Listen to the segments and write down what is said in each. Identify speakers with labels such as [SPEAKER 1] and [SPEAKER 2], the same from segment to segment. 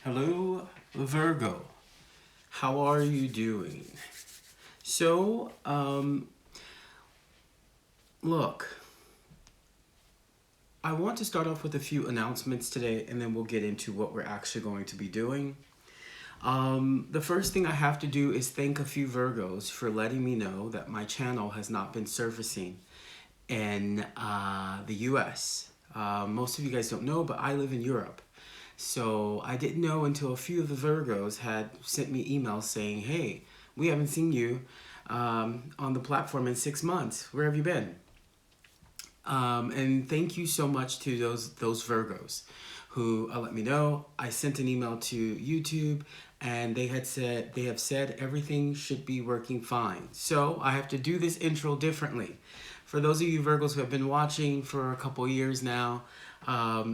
[SPEAKER 1] Hello, Virgo. How are you doing? So, look, I want to start off with a few announcements today and then we'll get into what we're actually going to be doing. The first thing I have to do is thank a few Virgos for letting me know that my channel has not been surfacing in the US. Most of you guys don't know, but I live in Europe. So I didn't know until a few of the Virgos had sent me emails saying, hey, we haven't seen you on the platform in 6 months. Where have you been? And thank you so much to those Virgos who let me know. I sent an email to YouTube and they have said everything should be working fine. So I have to do this intro differently. For those of you Virgos who have been watching for a couple years now,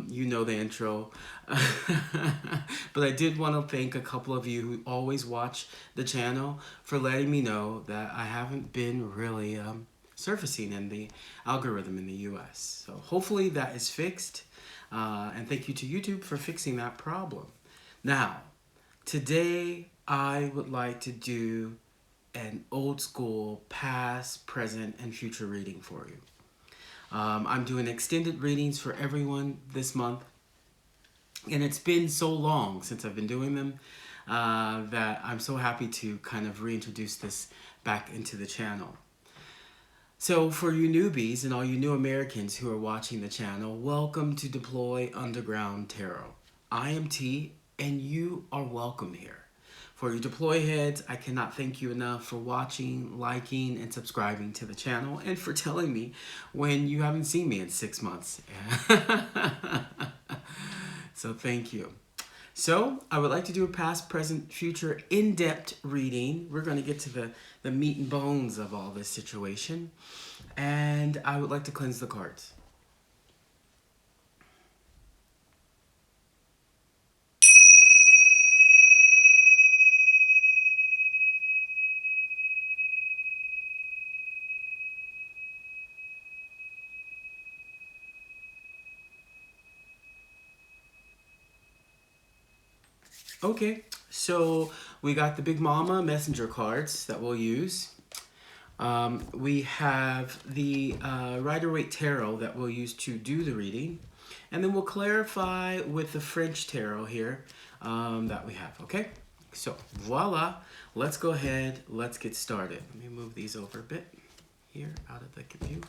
[SPEAKER 1] you know the intro. But I did want to thank a couple of you who always watch the channel for letting me know that I haven't been really surfacing in the algorithm in the US. So hopefully that is fixed. And thank you to YouTube for fixing that problem. Now, today I would like to do an old school past, present, and future reading for you. I'm doing extended readings for everyone this month. And it's been so long since I've been doing them that I'm so happy to kind of reintroduce this back into the channel. So for you newbies and all you new Americans who are watching the channel, welcome to Deploy Underground Tarot. I am T and you are welcome here. For you Deploy heads, I cannot thank you enough for watching, liking, and subscribing to the channel and for telling me when you haven't seen me in 6 months. So thank you. So I would like to do a past, present, future, in-depth reading. We're going to get to the meat and bones of all this situation. And I would like to cleanse the cards. Okay, so we got the Big Mama messenger cards that we'll use. We have the Rider-Waite Tarot that we'll use to do the reading. And then we'll clarify with the French Tarot here that we have, okay? So, voila. Let's go ahead. Let's get started. Let me move these over a bit here out of the view.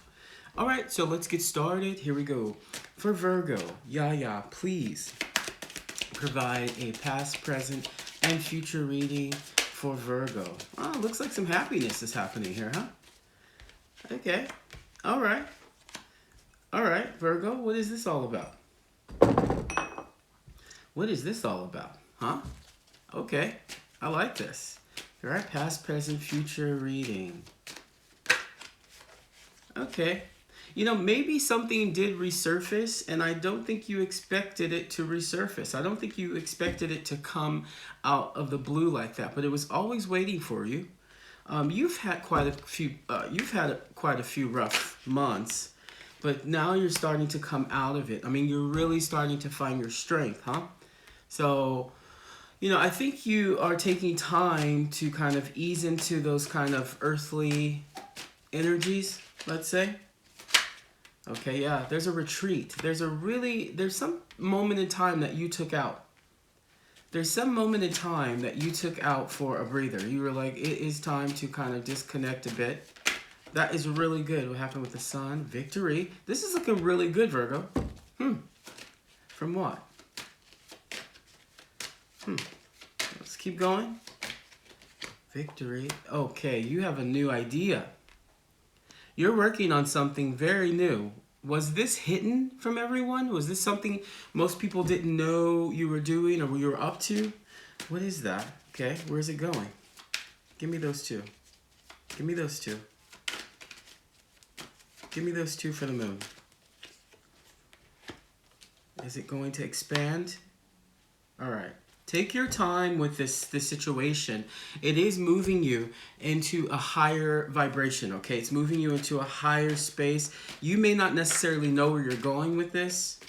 [SPEAKER 1] All right, so let's get started. Here we go. For Virgo, Yaya, please provide a past, present, and future reading for Virgo. Oh, looks like some happiness is happening here, huh? Okay. All right. All right, Virgo, what is this all about? What is this all about? Huh? Okay. I like this. All right, past, present, future reading. Okay. You know, maybe something did resurface, and I don't think you expected it to resurface. I don't think you expected it to come out of the blue like that, but it was always waiting for you. You've had quite a few rough months, but now you're starting to come out of it. I mean, you're really starting to find your strength, huh? So, you know, I think you are taking time to kind of ease into those kind of earthly energies, let's say. Okay, yeah, there's a retreat. There's some moment in time that you took out. There's some moment in time that you took out for a breather. You were like, it is time to kind of disconnect a bit. That is really good. What happened with the sun? Victory. This is looking really good, Virgo. From what? Let's keep going. Victory. Okay, you have a new idea. You're working on something very new. Was this hidden from everyone? Was this something most people didn't know you were doing or you were up to? What is that? Okay, where's it going? Give me those two. Give me those two. Give me those two for the moon. Is it going to expand? All right. Take your time with this situation. It is moving you into a higher vibration, okay? It's moving you into a higher space. You may not necessarily know where you're going with this,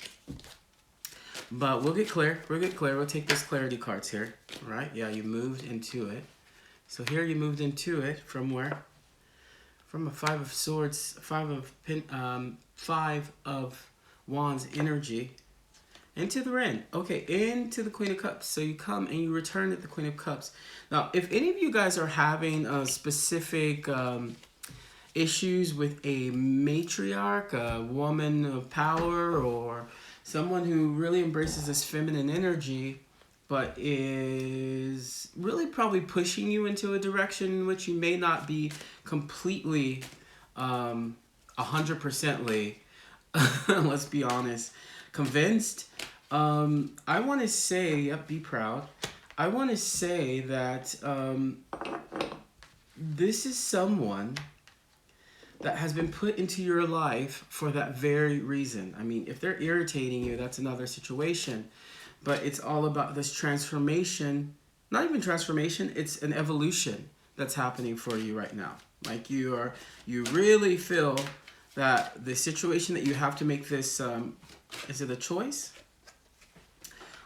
[SPEAKER 1] But we'll get clear. We'll get clear. We'll take those clarity cards here. All right? Yeah, you moved into it. So here you moved into it from where? From a Five of Swords, Five of Wands energy into the Ring. Okay, into the Queen of Cups. So you come and you return at the Queen of Cups. Now, if any of you guys are having a specific issues with a matriarch, a woman of power, or someone who really embraces this feminine energy, but is really probably pushing you into a direction in which you may not be completely 100%ly, let's be honest, convinced. I want to say, yep, be proud. I want to say that this is someone that has been put into your life for that very reason. I mean, if they're irritating you, that's another situation. But it's all about this transformation. Not even transformation, it's an evolution that's happening for you right now. Like you really feel that the situation that you have to make this, is it a choice?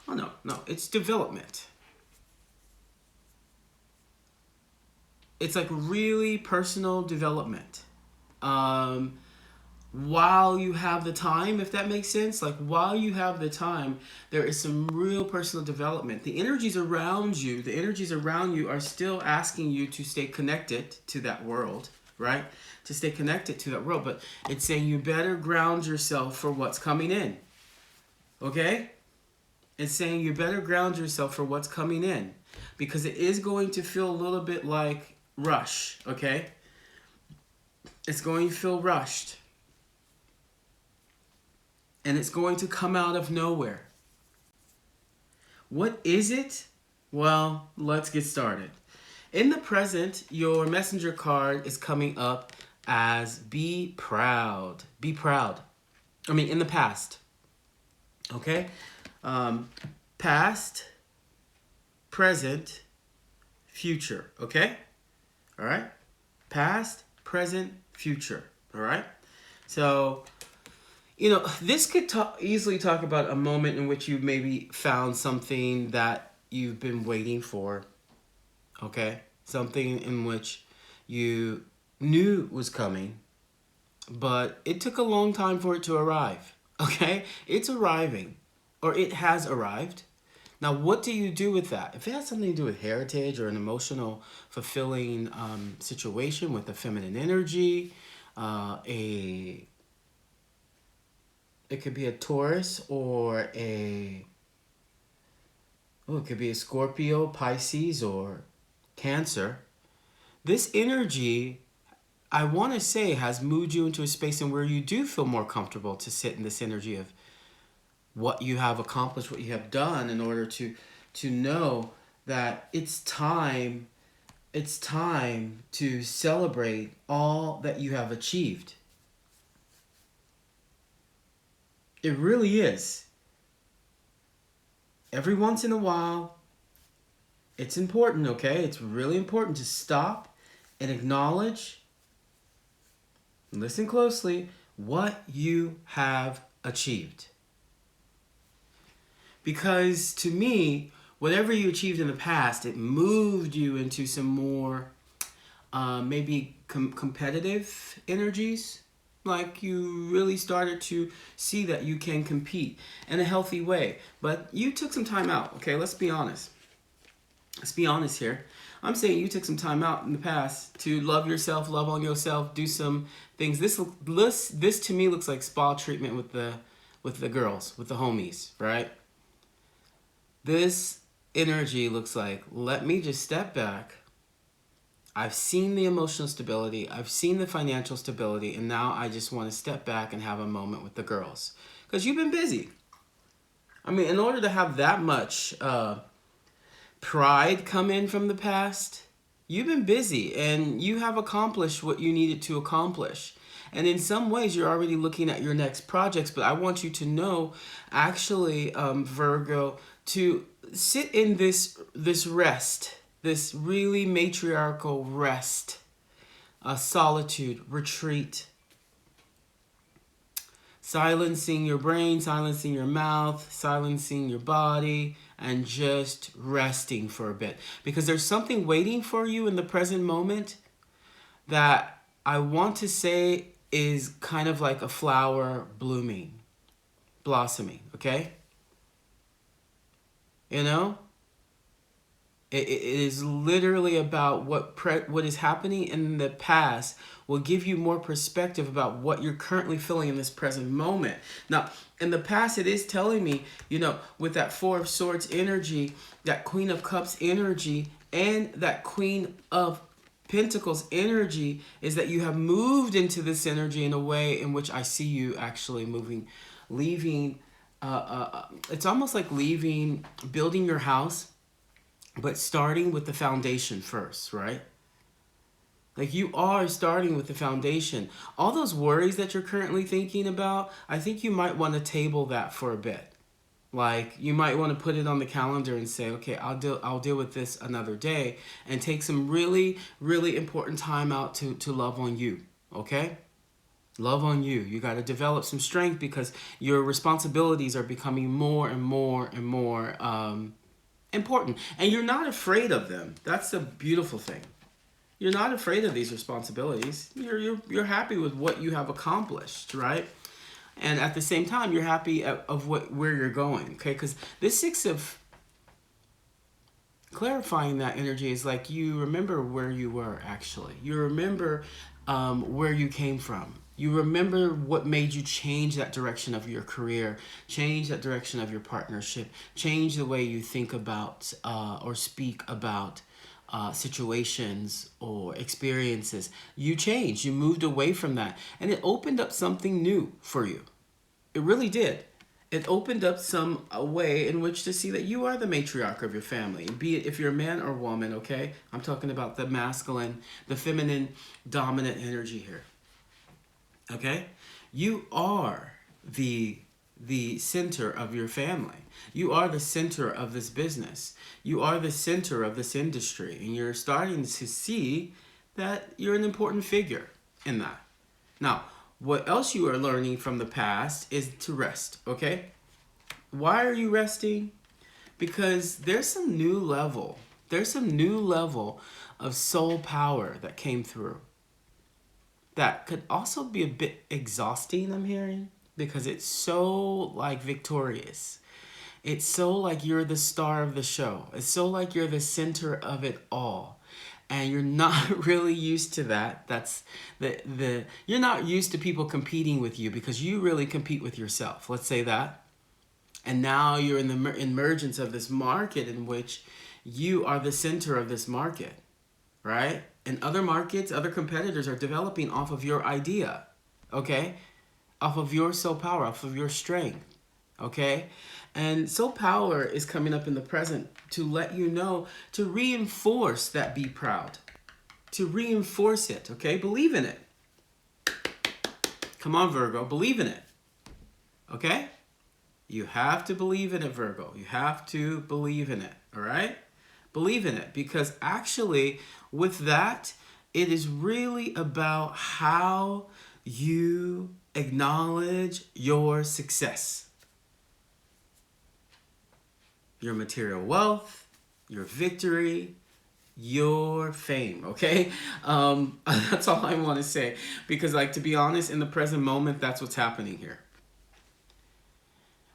[SPEAKER 1] Oh, no, it's development. It's like really personal development. While you have the time, if that makes sense, like while you have the time, there is some real personal development. The energies around you are still asking you to stay connected to that world, right? To stay connected to that world, but it's saying you better ground yourself for what's coming in. Okay? It's saying you better ground yourself for what's coming in, because it is going to feel a little bit like rush, okay? It's going to feel rushed. And it's going to come out of nowhere. What is it? Well, let's get started. In the present, your messenger card is coming up as be proud. Be proud. I mean, in the past. Okay? Past, present, future. Okay? All right? Past, present, future. All right? So, this could easily talk about a moment in which you maybe found something that you've been waiting for. Okay? Something in which you knew was coming, but it took a long time for it to arrive. Okay? It's arriving, or it has arrived. Now, what do you do with that? If it has something to do with heritage or an emotional, fulfilling situation with the feminine energy, it could be a Taurus or it could be a Scorpio, Pisces, or Cancer. This energy, I want to say, has moved you into a space in where you do feel more comfortable to sit in this energy of what you have accomplished, what you have done, in order to know that it's time to celebrate all that you have achieved. It really is. Every once in a while, it's important, okay? It's really important to stop and acknowledge, listen closely, what you have achieved. Because to me, whatever you achieved in the past, it moved you into some more maybe competitive energies. Like you really started to see that you can compete in a healthy way. But you took some time out, okay? Let's be honest. Let's be honest here. I'm saying you took some time out in the past to love yourself, love on yourself, do some things. This to me looks like spa treatment with the girls, with the homies, right? This energy looks like, let me just step back. I've seen the emotional stability, I've seen the financial stability, and now I just want to step back and have a moment with the girls. Because you've been busy. I mean, in order to have that much pride come in from the past, you've been busy and you have accomplished what you needed to accomplish. And in some ways, you're already looking at your next projects, but I want you to know, actually, Virgo, to sit in this rest, this really matriarchal rest, solitude, retreat, silencing your brain, silencing your mouth, silencing your body, and just resting for a bit. Because there's something waiting for you in the present moment that I want to say is kind of like a flower blooming, blossoming, okay? You know? It is literally about what is happening in the past will give you more perspective about what you're currently feeling in this present moment. Now, in the past, it is telling me, with that Four of Swords energy, that Queen of Cups energy, and that Queen of Pentacles energy, is that you have moved into this energy in a way in which I see you actually leaving. It's almost like leaving, building your house, but starting with the foundation first, right? Like you are starting with the foundation. All those worries that you're currently thinking about, I think you might want to table that for a bit. Like you might want to put it on the calendar and say, okay, I'll deal with this another day, and take some really, really important time out to love on you, okay? Love on you. You got to develop some strength because your responsibilities are becoming more and more and more important, and you're not afraid of them. That's the beautiful thing. You're not afraid of these responsibilities. You're happy with what you have accomplished, right? And at the same time, you're happy of where you're going, okay? Because this Six of clarifying that energy is like you remember where you were actually. You remember where you came from. You remember what made you change that direction of your career, change that direction of your partnership, change the way you think about or speak about situations or experiences. You changed. You moved away from that. And it opened up something new for you. It really did. It opened up a way in which to see that you are the matriarch of your family. Be it if you're a man or woman, okay? I'm talking about the masculine, the feminine, dominant energy here. Okay? You are the center of your family. You are the center of this business. You are the center of this industry. And you're starting to see that you're an important figure in that. Now, what else you are learning from the past is to rest, okay? Why are you resting? Because there's some new level. There's some new level of soul power that came through. That could also be a bit exhausting, I'm hearing, because it's so victorious. It's so like you're the star of the show. It's so like you're the center of it all. And you're not really used to that. That's you're not used to people competing with you because you really compete with yourself. Let's say that. And now you're in the emergence of this market in which you are the center of this market, right? And other markets, other competitors are developing off of your idea, okay? Off of your soul power, off of your strength, okay? And soul power is coming up in the present to let you know, to reinforce that be proud, to reinforce it, okay? Believe in it. Come on, Virgo, believe in it, okay? You have to believe in it, Virgo. You have to believe in it, all right? Believe in it, because actually with that, it is really about how you acknowledge your success. Your material wealth, your victory, your fame, okay? That's all I want to say. Because to be honest, in the present moment, that's what's happening here.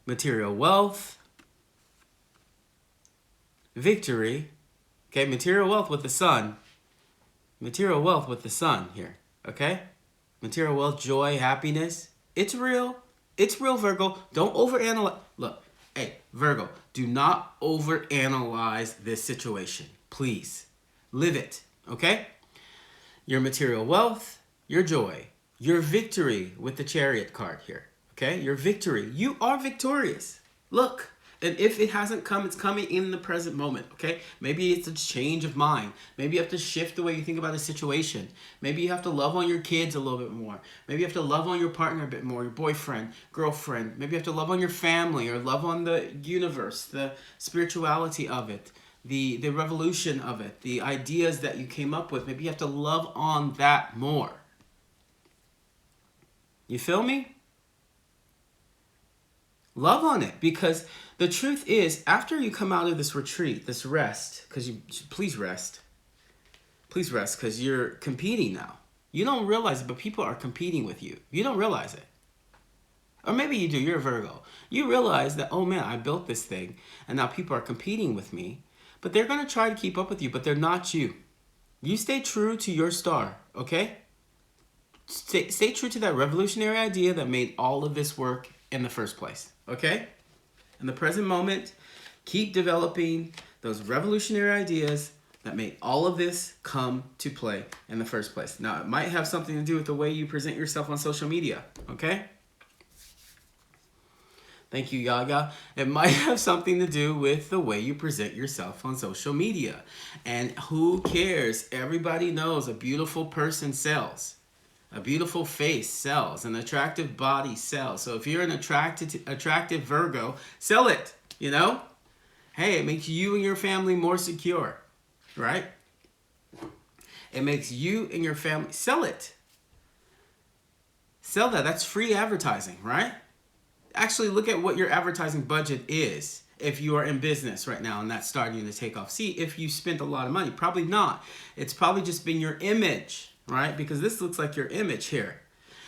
[SPEAKER 1] Material wealth, victory, okay? Material wealth with the sun. Material wealth with the sun here, okay? Material wealth, joy, happiness. It's real. It's real, Virgo. Don't overanalyze. Look, hey, Virgo, do not overanalyze this situation. Please. Live it, okay? Your material wealth, your joy, your victory with the Chariot card here, okay? Your victory. You are victorious. Look. And if it hasn't come, it's coming in the present moment, okay? Maybe it's a change of mind. Maybe you have to shift the way you think about a situation. Maybe you have to love on your kids a little bit more. Maybe you have to love on your partner a bit more, your boyfriend, girlfriend. Maybe you have to love on your family or love on the universe, the spirituality of it, the revolution of it, the ideas that you came up with. Maybe you have to love on that more. You feel me? Love on it, because the truth is, after you come out of this retreat, this rest, because you please rest, because you're competing now. You don't realize it, but people are competing with you. You don't realize it. Or maybe you do, you're a Virgo. You realize that, oh man, I built this thing, and now people are competing with me, but they're going to try to keep up with you, but they're not you. You stay true to your star, okay? Stay true to that revolutionary idea that made all of this work in the first place, okay? In the present moment, keep developing those revolutionary ideas that made all of this come to play in the first place. Now, it might have something to do with the way you present yourself on social media, okay? Thank you, Yaga. It might have something to do with the way you present yourself on social media. And who cares? Everybody knows a beautiful person sells. A beautiful face sells. An attractive body sells. So if you're an attractive Virgo, sell it, you know? Hey, it makes you and your family more secure, right? It makes you and your family, sell it. Sell that. That's free advertising, right? Actually, look at what your advertising budget is if you are in business right now and that's starting to take off. See if you spent a lot of money. Probably not. It's probably just been your image, right? Because this looks like your image here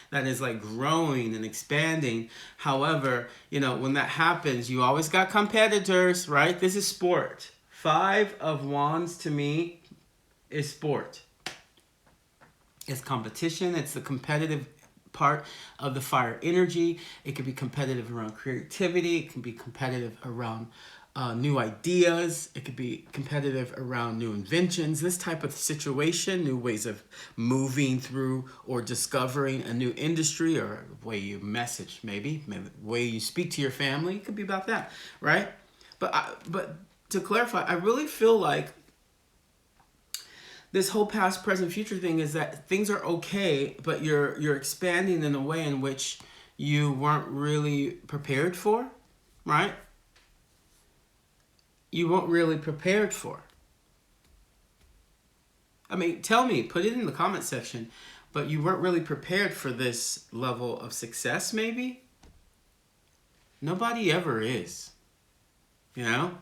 [SPEAKER 1] that is like growing and expanding. However, you know, when that happens, you always got competitors, right? This is sport. 5 of Wands to me is sport. It's competition. It's the competitive part of the fire energy. It could be competitive around creativity. It can be competitive around new ideas. It could be competitive around new inventions. This type of situation, new ways of moving through or discovering a new industry, or way you message, maybe the way you speak to your family. It could be about that, right? But to clarify, I really feel like this whole past, present, future thing is that things are okay, but you're expanding in a way in which you weren't really prepared for, right? You weren't really prepared for. I mean, tell me, put it in the comment section, but you weren't really prepared for this level of success, maybe? Nobody ever is, you know?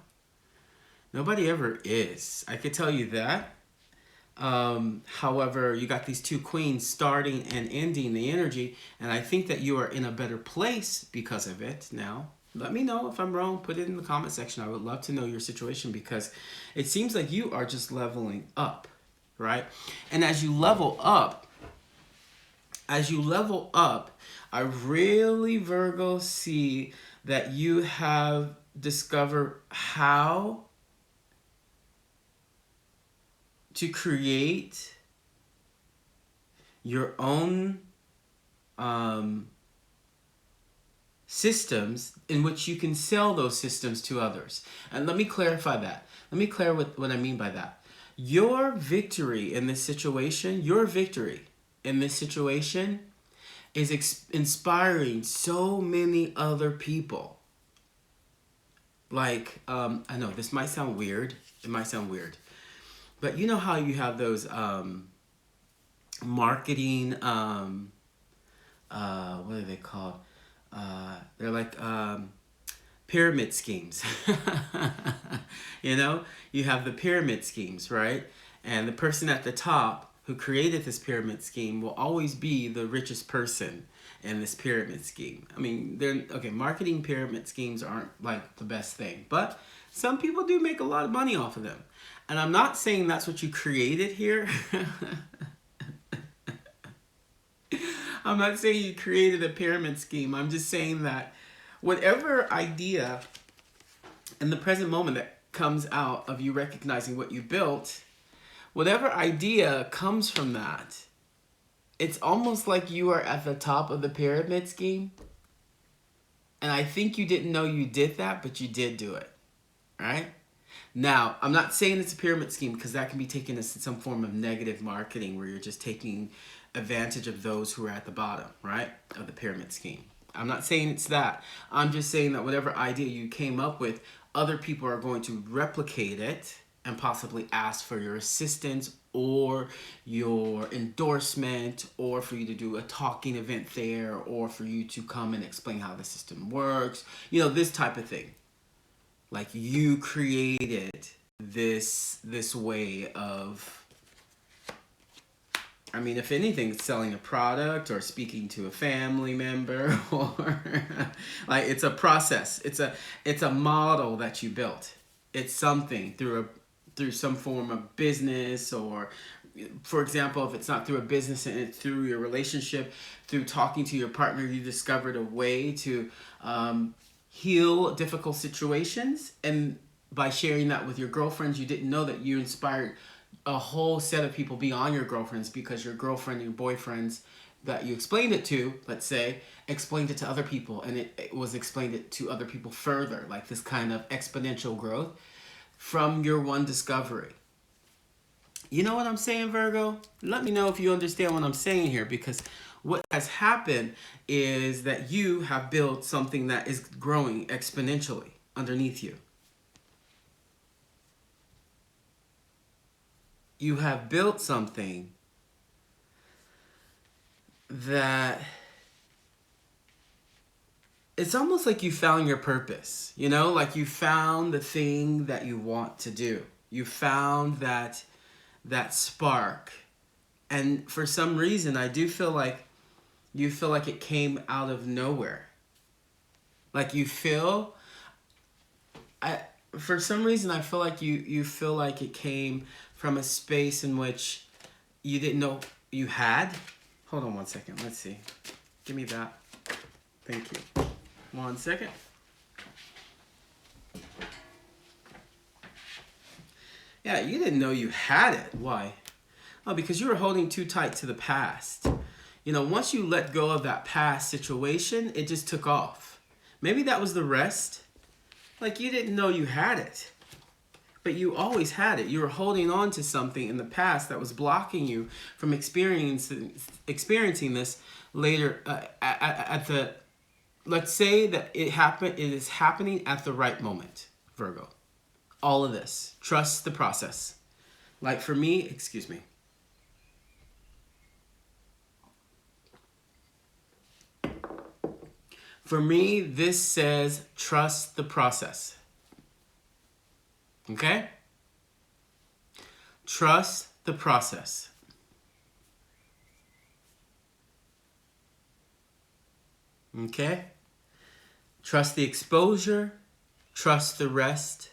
[SPEAKER 1] Nobody ever is. I could tell you that. However, you got these 2 queens starting and ending the energy, and I think that you are in a better place because of it. Now, let me know if I'm wrong. Put it in the comment section. I would love to know your situation, because it seems like you are just leveling up, right? And as you level up, I really, Virgo, see that you have discovered how to create your own systems in which you can sell those systems to others. And let me clarify that. Let me clarify what I mean by that. Your victory in this situation, is inspiring so many other people. Like, I know this might sound weird. It might sound weird. But you know how you have those marketing, what are they called? They're like pyramid schemes. You know, you have the pyramid schemes, right? And the person at the top who created this pyramid scheme will always be the richest person in this pyramid scheme. I mean, marketing pyramid schemes aren't like the best thing, but some people do make a lot of money off of them. And I'm not saying that's what you created here. I'm not saying you created a pyramid scheme. I'm just saying that whatever idea in the present moment that comes out of you recognizing what you built, whatever idea comes from that, it's almost like you are at the top of the pyramid scheme. And I think you didn't know you did that, but you did do it, right? Now, I'm not saying it's a pyramid scheme, because that can be taken as some form of negative marketing where you're just taking advantage of those who are at the bottom, right, of the pyramid scheme. I'm not saying it's that. I'm just saying that whatever idea you came up with, other people are going to replicate it and possibly ask for your assistance or your endorsement, or for you to do a talking event there, or for you to come and explain how the system works. You know, this type of thing. Like, you created this way of, I mean, if anything, selling a product or speaking to a family member, or like, it's a process. It's a model that you built. It's something through some form of business, or, for example, if it's not through a business and it's through your relationship, through talking to your partner, you discovered a way to heal difficult situations, and by sharing that with your girlfriends, you didn't know that you inspired a whole set of people beyond your girlfriends, because your girlfriend and your boyfriends that you explained it to, let's say, explained it to other people, and it was explained it to other people further, like this kind of exponential growth from your one discovery. You know what I'm saying, Virgo? Let me know if you understand what I'm saying here, because what has happened is that you have built something that is growing exponentially underneath you. You have built something that it's almost like you found your purpose, you know, like you found the thing that you want to do. You found that spark. And for some reason, I do feel like you feel like it came out of nowhere. Like for some reason, I feel like you feel like it came from a space in which you didn't know you had. Hold on one second. Let's see. Give me that. Thank you. 1 second. Yeah, you didn't know you had it. Why? Oh, because you were holding too tight to the past. You know, once you let go of that past situation, it just took off. Maybe that was the rest. Like, you didn't know you had it, but you always had it. You were holding on to something in the past that was blocking you from experiencing this later at the, let's say that it is happening at the right moment, Virgo. All of this. Trust the process. Like, for me, excuse me. For me, this says trust the process. Okay? Trust the process. Okay? Trust the exposure. Trust the rest.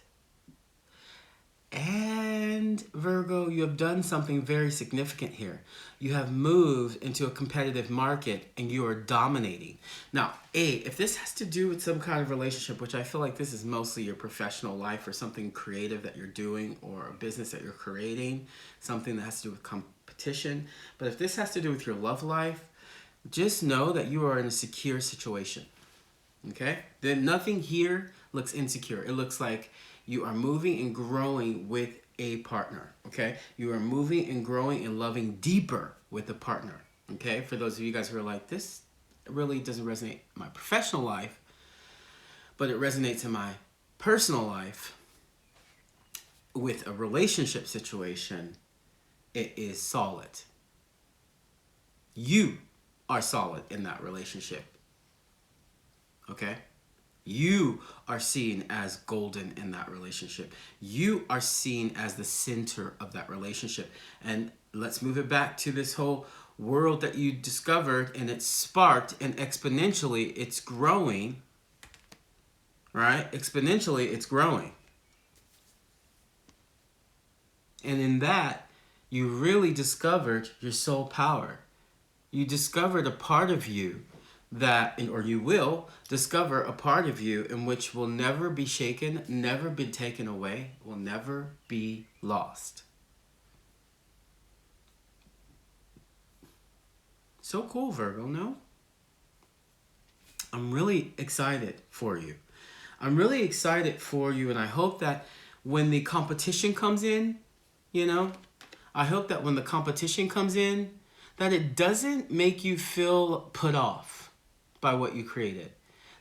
[SPEAKER 1] And Virgo, you have done something very significant here. You have moved into a competitive market and you are dominating. Now, if this has to do with some kind of relationship, which I feel like this is mostly your professional life or something creative that you're doing, or a business that you're creating, something that has to do with competition. But if this has to do with your love life, just know that you are in a secure situation. Okay? Then nothing here looks insecure. It looks like you are moving and growing with a partner, okay? You are moving and growing and loving deeper with a partner, okay? For those of you guys who are like, this really doesn't resonate in my professional life, but it resonates in my personal life with a relationship situation, it is solid. You are solid in that relationship, okay? You are seen as golden in that relationship. You are seen as the center of that relationship. And let's move it back to this whole world that you discovered, and it's sparked, and exponentially it's growing, right? Exponentially it's growing. And in that, you really discovered your soul power. You discovered a part of you or you will discover a part of you in which will never be shaken, never be taken away, will never be lost. So cool, Virgo, no? I'm really excited for you. I'm really excited for you, and I hope that when the competition comes in, I hope that when the competition comes in, that it doesn't make you feel put off by what you created.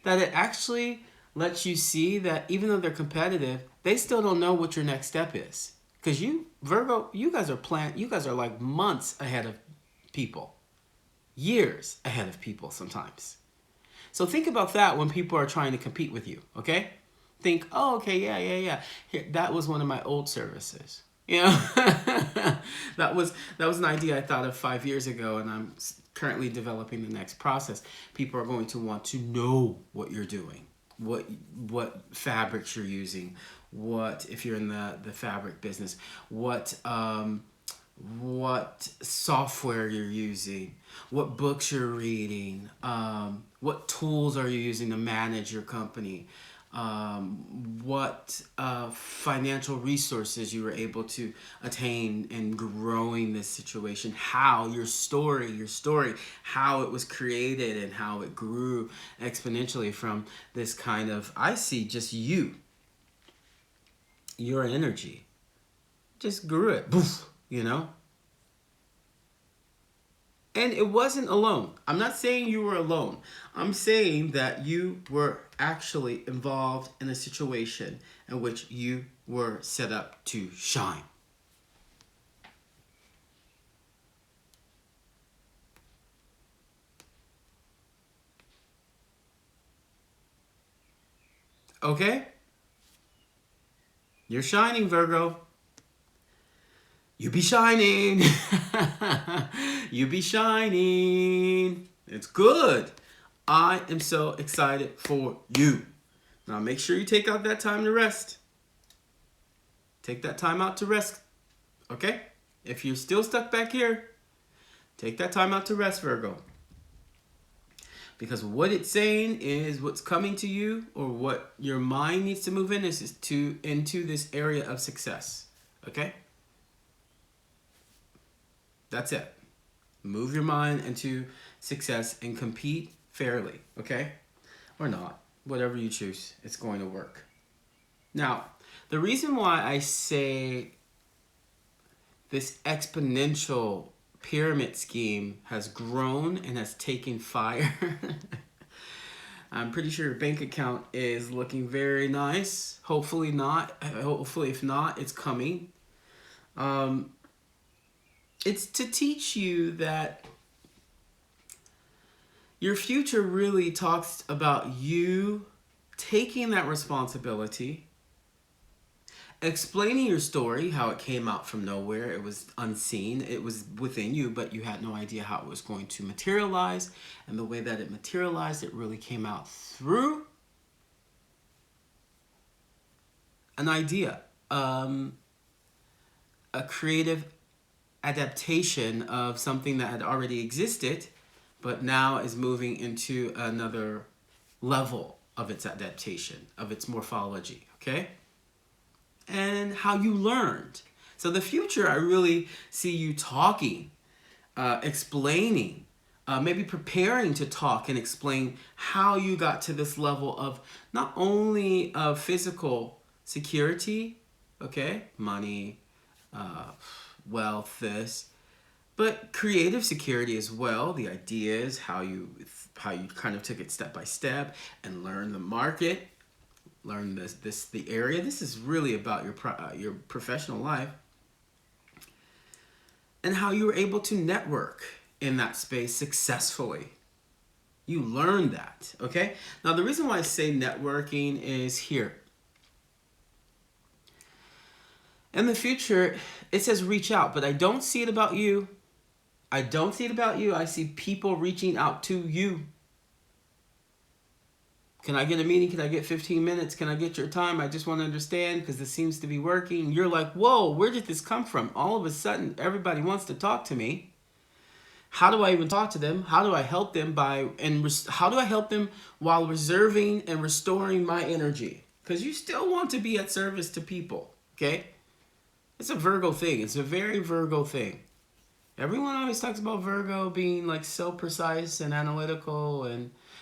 [SPEAKER 1] That it actually lets you see that even though they're competitive, they still don't know what your next step is. Because you, Virgo, you guys are like months ahead of people. Years ahead of people sometimes. So think about that when people are trying to compete with you, okay? Think, oh, okay, yeah. Here, that was one of my old services. You know, that was an idea I thought of 5 years ago, and I'm currently developing the next process. People are going to want to know what you're doing, what fabrics you're using, what, if you're in the fabric business, what software you're using, what books you're reading, what tools are you using to manage your company, what financial resources you were able to attain in growing this situation, how your story, how it was created and how it grew exponentially from this kind of, I see just your energy just grew it, poof, you know? And it wasn't alone. I'm not saying you were alone. I'm saying that you were actually involved in a situation in which you were set up to shine. Okay? You're shining, Virgo. You be shining. You be shining. It's good. I am so excited for you. Now make sure you take out that time to rest. Take that time out to rest. Okay? If you're still stuck back here, take that time out to rest, Virgo. Because what it's saying is what's coming to you, or what your mind needs to move in is into this area of success. Okay? That's it. Move your mind into success and compete fairly, okay? Or not. Whatever you choose, it's going to work. Now, the reason why I say this exponential pyramid scheme has grown and has taken fire, I'm pretty sure your bank account is looking very nice. Hopefully not. Hopefully, if not, it's coming. It's to teach you that your future really talks about you taking that responsibility, explaining your story, how it came out from nowhere. It was unseen. It was within you, but you had no idea how it was going to materialize. And the way that it materialized, it really came out through an idea, a creative adaptation of something that had already existed, but now is moving into another level of its adaptation, of its morphology, okay? And how you learned. So the future, I really see you talking, explaining, maybe preparing to talk and explain how you got to this level of not only physical security, okay, money, wealth, this, but creative security as well. The ideas, how you kind of took it step by step and learned the market, learn the area. This is really about your professional life and how you were able to network in that space successfully. You learned that, okay? Now the reason why I say networking is here. In the future, it says reach out, but I don't see it about you. I don't see it about you. I see people reaching out to you. Can I get a meeting? Can I get 15 minutes? Can I get your time? I just want to understand because this seems to be working. You're like, whoa, where did this come from? All of a sudden, everybody wants to talk to me. How do I even talk to them? How do I help them how do I help them while reserving and restoring my energy? Because you still want to be at service to people, okay? It's a Virgo thing. It's a very Virgo thing. Everyone always talks about Virgo being like so precise and analytical,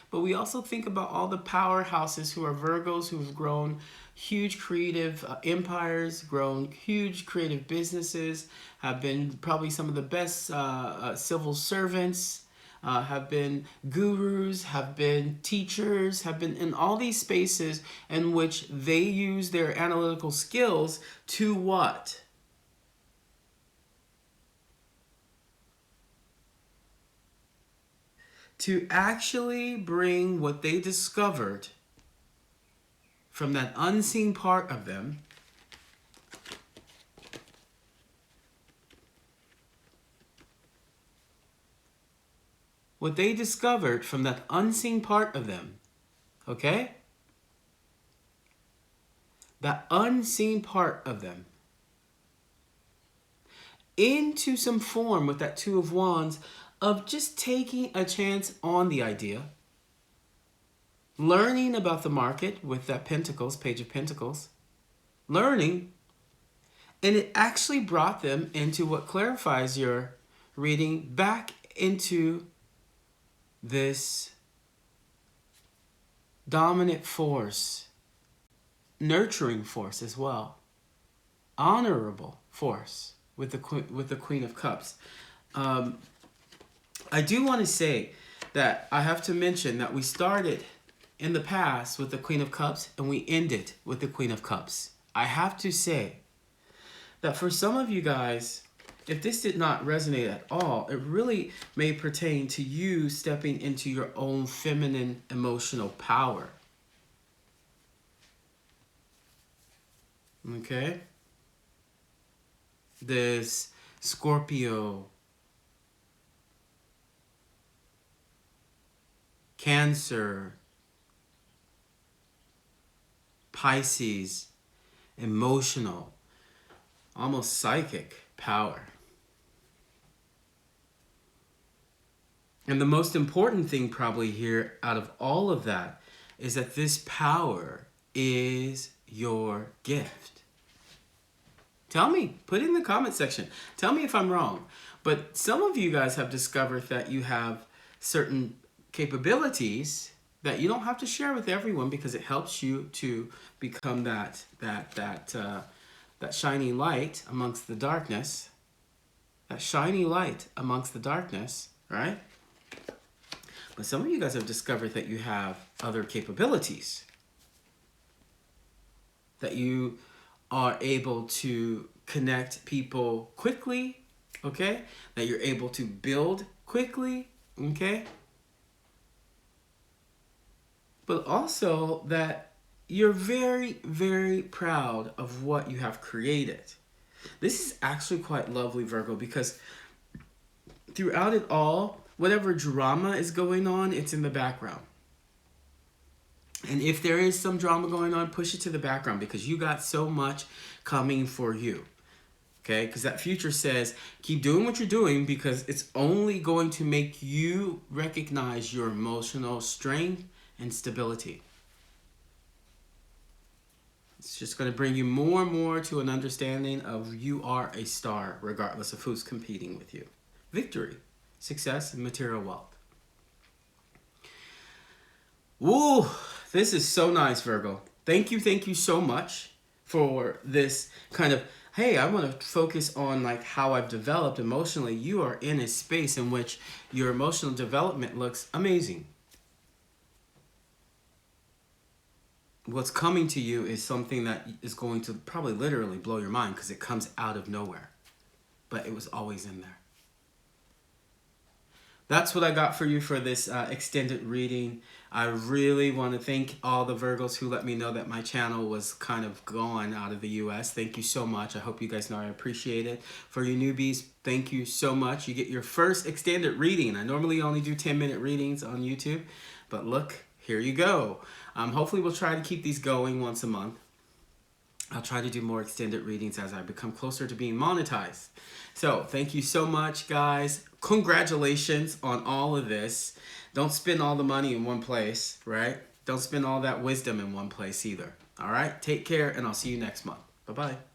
[SPEAKER 1] but we also think about all the powerhouses who are Virgos who've grown huge creative empires, grown huge creative businesses, have been probably some of the best civil servants, have been gurus, have been teachers, have been in all these spaces in which they use their analytical skills to what? to actually bring what they discovered from that unseen part of them okay? That unseen part of them into some form with that Two of Wands of just taking a chance on the idea, learning about the market with that Pentacles, Page of Pentacles, learning, and it actually brought them into what clarifies your reading back into this dominant force, nurturing force as well, honorable force with the Queen of Cups. I do want to say that I have to mention that we started in the past with the Queen of Cups and we ended with the Queen of Cups. I have to say that for some of you guys, if this did not resonate at all, it really may pertain to you stepping into your own feminine emotional power. Okay? This Scorpio, Cancer, Pisces, emotional, almost psychic power. And the most important thing probably here out of all of that is that this power is your gift. Tell me, put it in the comment section. Tell me if I'm wrong. But some of you guys have discovered that you have certain capabilities that you don't have to share with everyone because it helps you to become that shining light amongst the darkness. That shiny light amongst the darkness, right? But some of you guys have discovered that you have other capabilities. That you are able to connect people quickly, okay? That you're able to build quickly, okay? But also that you're very, very proud of what you have created. This is actually quite lovely, Virgo, because throughout it all, whatever drama is going on, it's in the background. And if there is some drama going on, push it to the background because you got so much coming for you. Okay? Because that future says, keep doing what you're doing because it's only going to make you recognize your emotional strength and stability. It's just going to bring you more and more to an understanding of you are a star, regardless of who's competing with you. Victory, success, and material wealth. Woo! This is so nice, Virgo. Thank you so much for this kind of, hey, I want to focus on like how I've developed emotionally. You are in a space in which your emotional development looks amazing. What's coming to you is something that is going to probably literally blow your mind because it comes out of nowhere. But it was always in there. That's what I got for you for this extended reading. I really want to thank all the Virgos who let me know that my channel was kind of gone out of the US. Thank you so much. I hope you guys know I appreciate it. For you newbies, thank you so much. You get your first extended reading. I normally only do 10-minute readings on YouTube, but look, here you go. Hopefully we'll try to keep these going once a month. I'll try to do more extended readings as I become closer to being monetized. So thank you so much, guys. Congratulations on all of this. Don't spend all the money in one place, right? Don't spend all that wisdom in one place either. All right? Take care, and I'll see you next month. Bye-bye.